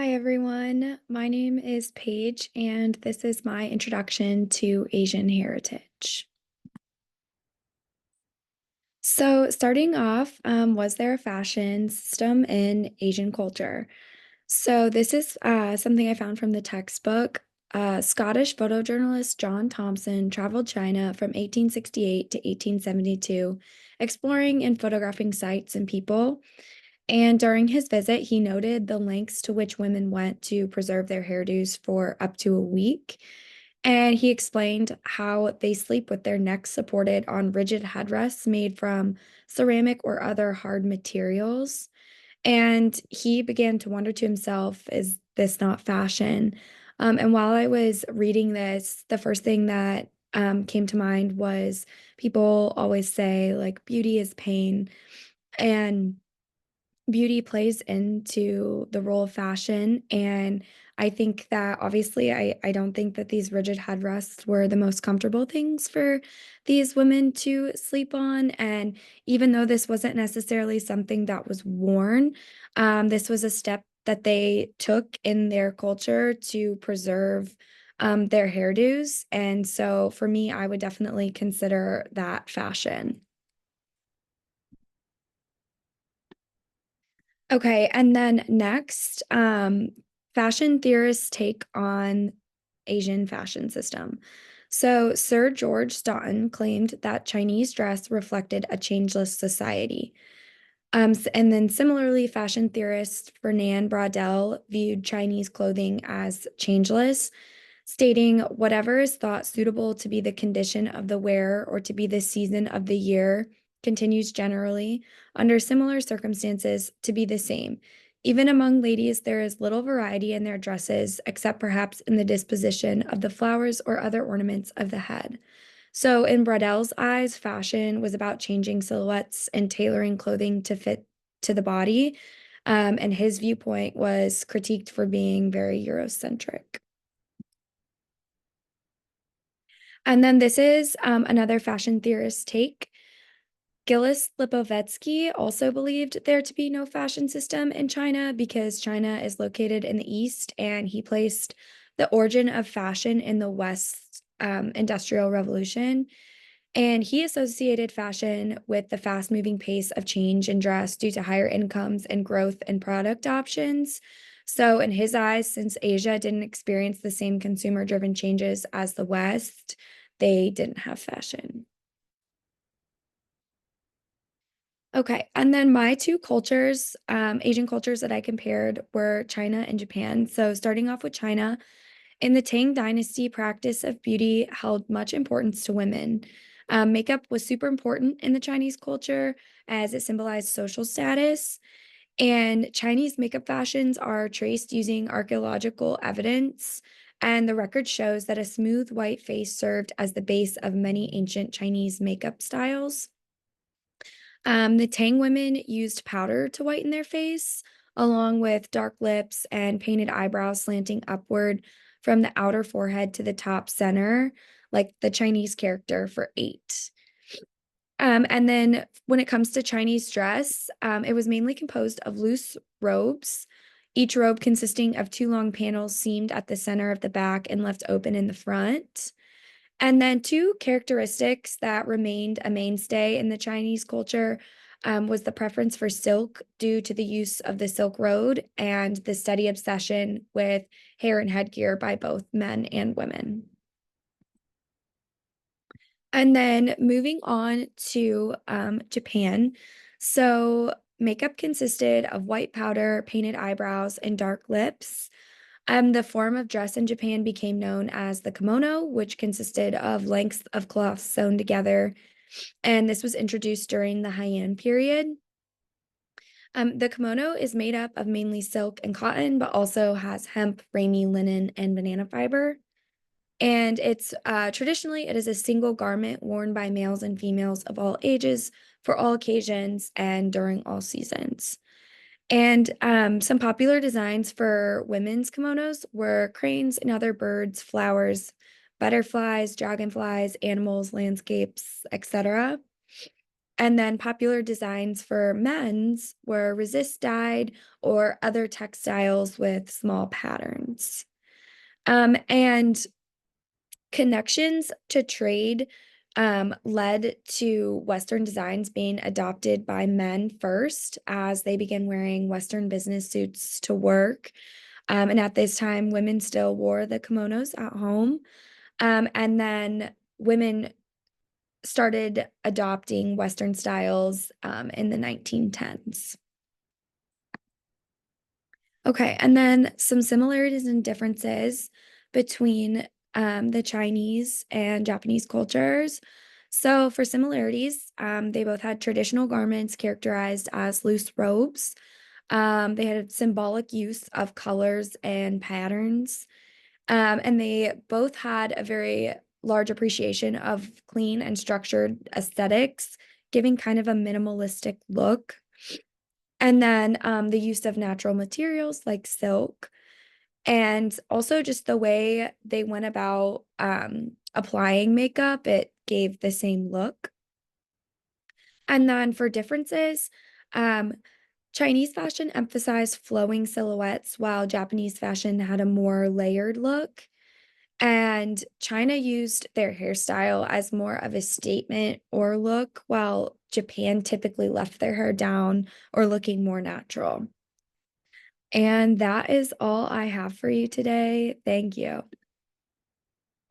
Hi, everyone. My name is Paige, and this is my introduction to Asian heritage. So, starting off, was there a fashion system in Asian culture? So, this is something I found from the textbook. Scottish photojournalist John Thompson traveled China from 1868 to 1872, exploring and photographing sites and people. And during his visit, he noted the lengths to which women went to preserve their hairdos for up to a week. And he explained how they sleep with their necks supported on rigid headrests made from ceramic or other hard materials. And he began to wonder to himself, is this not fashion? And while I was reading this, the first thing that came to mind was people always say, like, beauty is pain. And beauty plays into the role of fashion, and I think that obviously I don't think that these rigid headrests were the most comfortable things for these women to sleep on, and even though this wasn't necessarily something that was worn, this was a step that they took in their culture to preserve, their hairdos, and so for me, I would definitely consider that fashion. Okay, and then next, fashion theorists take on Asian fashion system. So Sir George Staughton claimed that Chinese dress reflected a changeless society. And then similarly, fashion theorist Fernand Braudel viewed Chinese clothing as changeless, stating whatever is thought suitable to be the condition of the wearer or to be the season of the year continues generally, under similar circumstances, to be the same. Even among ladies, there is little variety in their dresses, except perhaps in the disposition of the flowers or other ornaments of the head. So, in Bradel's eyes, fashion was about changing silhouettes and tailoring clothing to fit to the body. And his viewpoint was critiqued for being very Eurocentric. And then this is another fashion theorist take. Gillis Lipovetsky also believed there to be no fashion system in China because China is located in the East, and he placed the origin of fashion in the West Industrial Revolution. And he associated fashion with the fast moving pace of change in dress due to higher incomes and growth in product options. So, in his eyes, since Asia didn't experience the same consumer driven changes as the West, they didn't have fashion. Okay, and then my two cultures, Asian cultures that I compared were China and Japan. So, starting off with China, in the Tang Dynasty, practice of beauty held much importance to women. Makeup was super important in the Chinese culture as it symbolized social status. And Chinese makeup fashions are traced using archaeological evidence. And the record shows that a smooth white face served as the base of many ancient Chinese makeup styles. The Tang women used powder to whiten their face, along with dark lips and painted eyebrows slanting upward from the outer forehead to the top center, like the Chinese character for eight. And then when it comes to Chinese dress, it was mainly composed of loose robes, each robe consisting of two long panels seamed at the center of the back and left open in the front. And then two characteristics that remained a mainstay in the Chinese culture was the preference for silk due to the use of the Silk Road and the steady obsession with hair and headgear by both men and women. And then moving on to Japan. So makeup consisted of white powder, painted eyebrows, and dark lips. The form of dress in Japan became known as the kimono, which consisted of lengths of cloth sewn together. And this was introduced during the Heian period. The kimono is made up of mainly silk and cotton, but also has hemp, rainy linen, and banana fiber. And it's traditionally it is a single garment worn by males and females of all ages for all occasions and during all seasons. And some popular designs for women's kimonos were cranes and other birds, flowers, butterflies, dragonflies, animals, landscapes, etc. And then popular designs for men's were resist dyed or other textiles with small patterns. And connections to trade led to Western designs being adopted by men first as they began wearing Western business suits to work. And at this time, women still wore the kimonos at home. And then women started adopting Western styles in the 1910s. Okay, and then some similarities and differences between the Chinese and Japanese cultures. So, for similarities, they both had traditional garments characterized as loose robes. They had a symbolic use of colors and patterns. And they both had a very large appreciation of clean and structured aesthetics, giving kind of a minimalistic look. And then the use of natural materials like silk, and also just the way they went about applying makeup, it gave the same look. And then for differences, um, Chinese fashion emphasized flowing silhouettes, while Japanese fashion had a more layered look. And China used their hairstyle as more of a statement or look, while Japan typically left their hair down or looking more natural. And that is all I have for you today. Thank you.